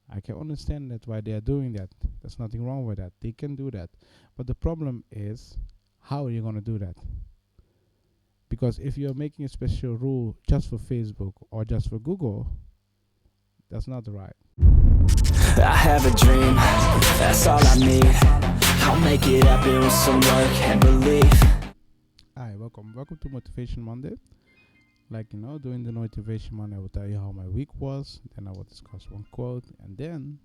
I can understand that why they are doing that. There's nothing wrong with that. They can do that. But the problem is, how are you going to do that? Because if you're making a special rule just for Facebook or just for Google, that's not right. I have a dream, that's all I need. I'll make it happen with some work and belief. Hi, welcome to Motivation Monday. Like, during the Motivation Monday, I will tell you how my week was, then I will discuss one quote, and then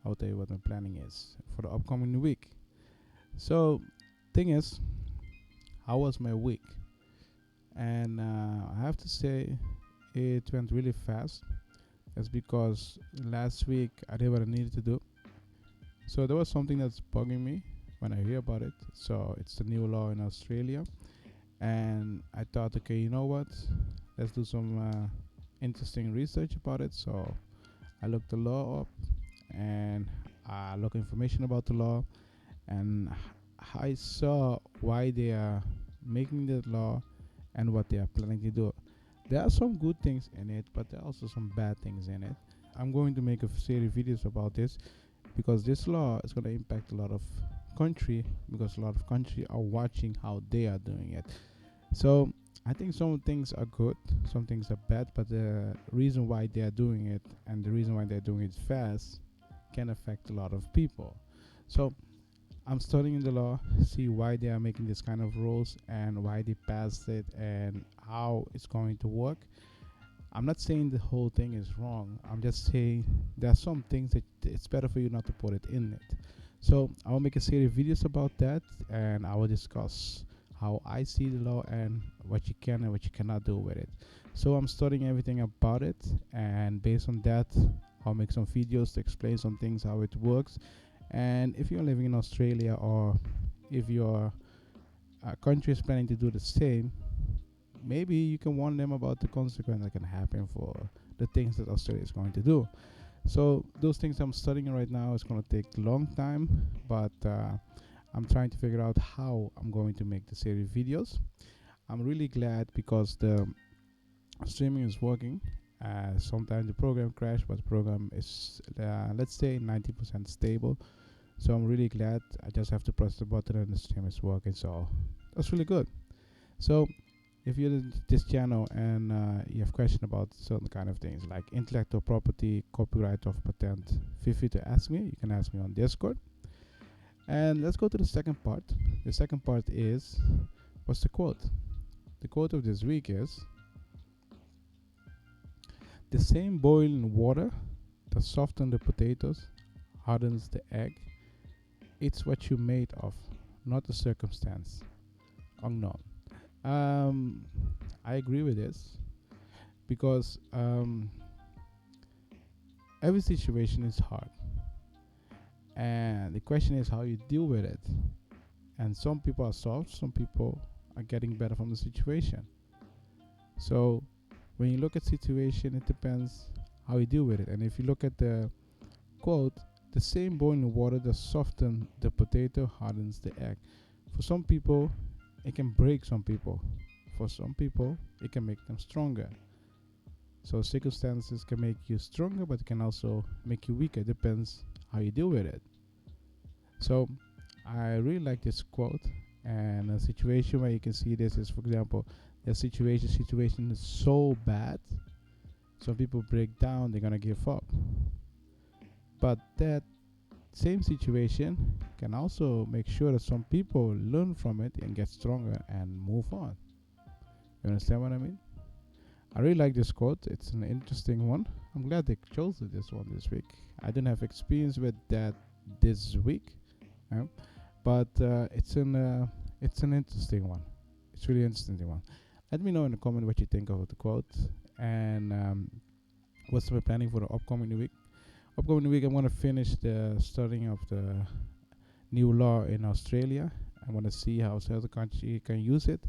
I will tell you what my planning is for the upcoming week. So, thing is, how was my week? And I have to say, it went really fast. That's because last week I did what I needed to do. So there was something that's bugging me when I hear about it. So it's the new law in Australia. And I thought, okay, you know what? Let's do some interesting research about it. So I looked the law up and I looked information about the law. And I saw why they are making the law and what they are planning to do. There are some good things in it, but there are also some bad things in it. I'm going to make a series of videos about this because this law is going to impact a lot of country, because a lot of country are watching how they are doing it. So I think some things are good, some things are bad, but the reason why they are doing it and the reason why they're doing it fast can affect a lot of people. So I'm studying the law, see why they are making this kind of rules and why they passed it and how it's going to work. I'm not saying the whole thing is wrong. I'm just saying there are some things that it's better for you not to put it in it. So I will make a series of videos about that, and I will discuss how I see the law and what you can and what you cannot do with it. So I'm studying everything about it, and based on that, I'll make some videos to explain some things, how it works. And if you're living in Australia, or if your country is planning to do the same, maybe you can warn them about the consequence that can happen for the things that Australia is going to do. So those things I'm studying right now is going to take a long time, but I'm trying to figure out how I'm going to make the series videos. I'm really glad because the streaming is working. Sometimes the program crashes, but the program is, let's say, 90% stable. So I'm really glad. I just have to press the button and the stream is working. So that's really good. So if you're this channel and you have questions about certain kind of things like intellectual property, copyright of patent, feel free to ask me. You can ask me on Discord. And let's go to the second part. The second part is, what's the quote? The quote of this week is, the same boiling water that softens the potatoes hardens the egg. It's what you're made of, not the circumstance. Unknown. I agree with this because every situation is hard, and the question is how you deal with it. And some people are soft, some people are getting better from the situation. So when you look at situation, it depends how you deal with it. And if you look at the quote, the same boiling water that softens the potato hardens the egg. For some people, it can break some people. For some people, it can make them stronger. So circumstances can make you stronger, but it can also make you weaker. It depends how you deal with it. So I really like this quote. And a situation where you can see this is, for example, the situation is so bad, some people break down, they're gonna give up. But that same situation can also make sure that some people learn from it and get stronger and move on. You understand what I mean? I really like this quote. It's an interesting one. I'm glad they chose this one this week. I didn't have experience with that this week, but it's an interesting one. It's really interesting one. Let me know in the comment what you think of the quote and what's my planning for the upcoming week. Upcoming week, I'm going to finish the studying of the new law in Australia. I want to see how the country can use it,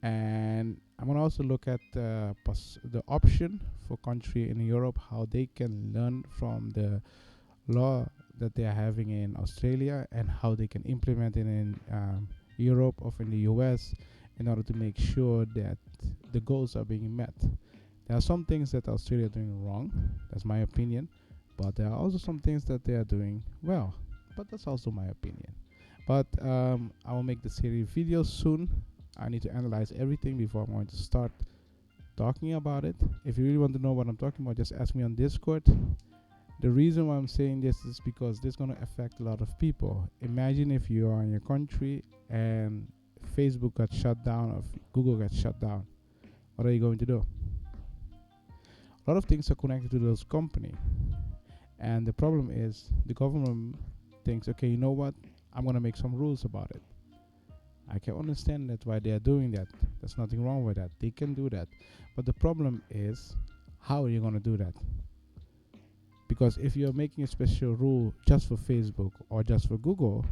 and I'm going to also look at the option for country in Europe, how they can learn from the law that they are having in Australia and how they can implement it in Europe or in the US in order to make sure that the goals are being met. There are some things that Australia is doing wrong. That's my opinion. but there are also some things that they are doing well. But that's also my opinion. But I will make the series videos soon. I need to analyze everything before I'm going to start talking about it. If you really want to know what I'm talking about, just ask me on Discord. The reason why I'm saying this is because this is going to affect a lot of people. Imagine if you are in your country and Facebook got shut down or Google got shut down. What are you going to do? A lot of things are connected to those companies. And the problem is the government thinks, okay, you know what? I'm going to make some rules about it. I can understand that why they are doing that. There's nothing wrong with that. They can do that. But the problem is, how are you going to do that? Because if you're making a special rule just for Facebook or just for Google,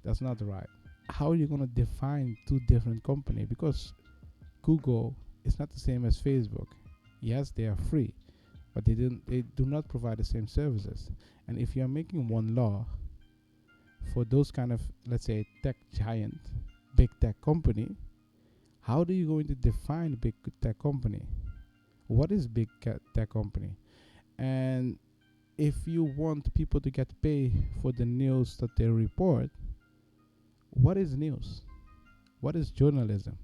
that's not right. How are you going to define two different companies? Because Google is not the same as Facebook. Yes, they are free, but they do not provide the same services. And if you're making one law for those kind of, let's say, tech giant, big tech company, how do you going to define big tech company? What is big tech company? And if you want people to get paid for the news that they report, what is news? What is journalism?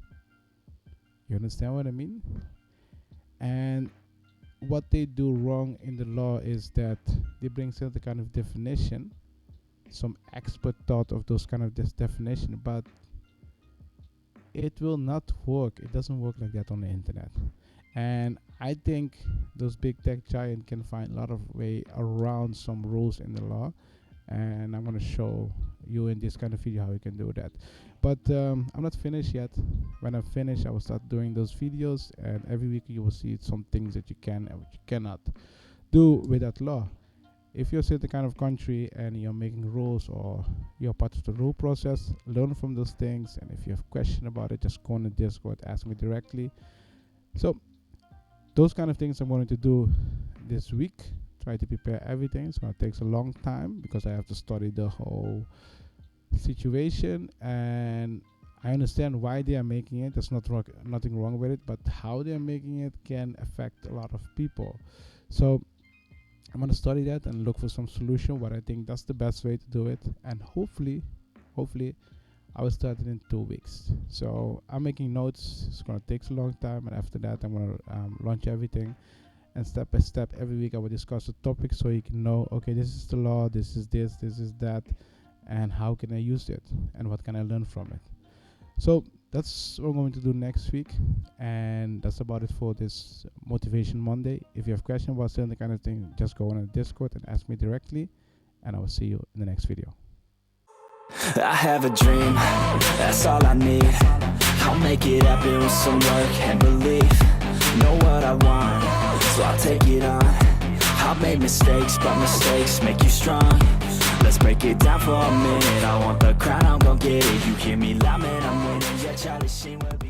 You understand what I mean? And what they do wrong in the law is that they bring certain kind of definition. Some expert thought of those kind of definition, but it will not work. It doesn't work like that on the internet. And I think those big tech giants can find a lot of way around some rules in the law. And I'm going to show you in this kind of video how you can do that. But I'm not finished yet. When I'm finished, I will start doing those videos. And every week you will see some things that you can and what you cannot do with that law. If you're certain kind of country and you're making rules or you're part of the rule process, learn from those things. And if you have question about it, just go on the Discord, ask me directly. So those kind of things I'm going to do this week. Try to prepare everything. It's going to take a long time because I have to study the whole situation, and I understand why they are making it. There's nothing wrong with it, but how they are making it can affect a lot of people. So I'm going to study that and look for some solution, but I think that's the best way to do it. And hopefully I will start it in 2 weeks. So I'm making notes. It's going to take a long time, and after that I'm going to launch everything. And step by step, every week I will discuss a topic so you can know, okay, this is the law, this is that, and how can I use it, and what can I learn from it. So that's what I'm going to do next week, and that's about it for this Motivation Monday. If you have questions about certain kind of thing, just go on the Discord and ask me directly, and I will see you in the next video. I have a dream, that's all I need. I'll make it happen with some work and belief. Know what I want, so I'll take it on. I've made mistakes, but mistakes make you strong. Let's break it down for a minute. I want the crown, I'm gon' get it. You hear me loud, man, I'm winning. Yeah, Charlie Sheen will be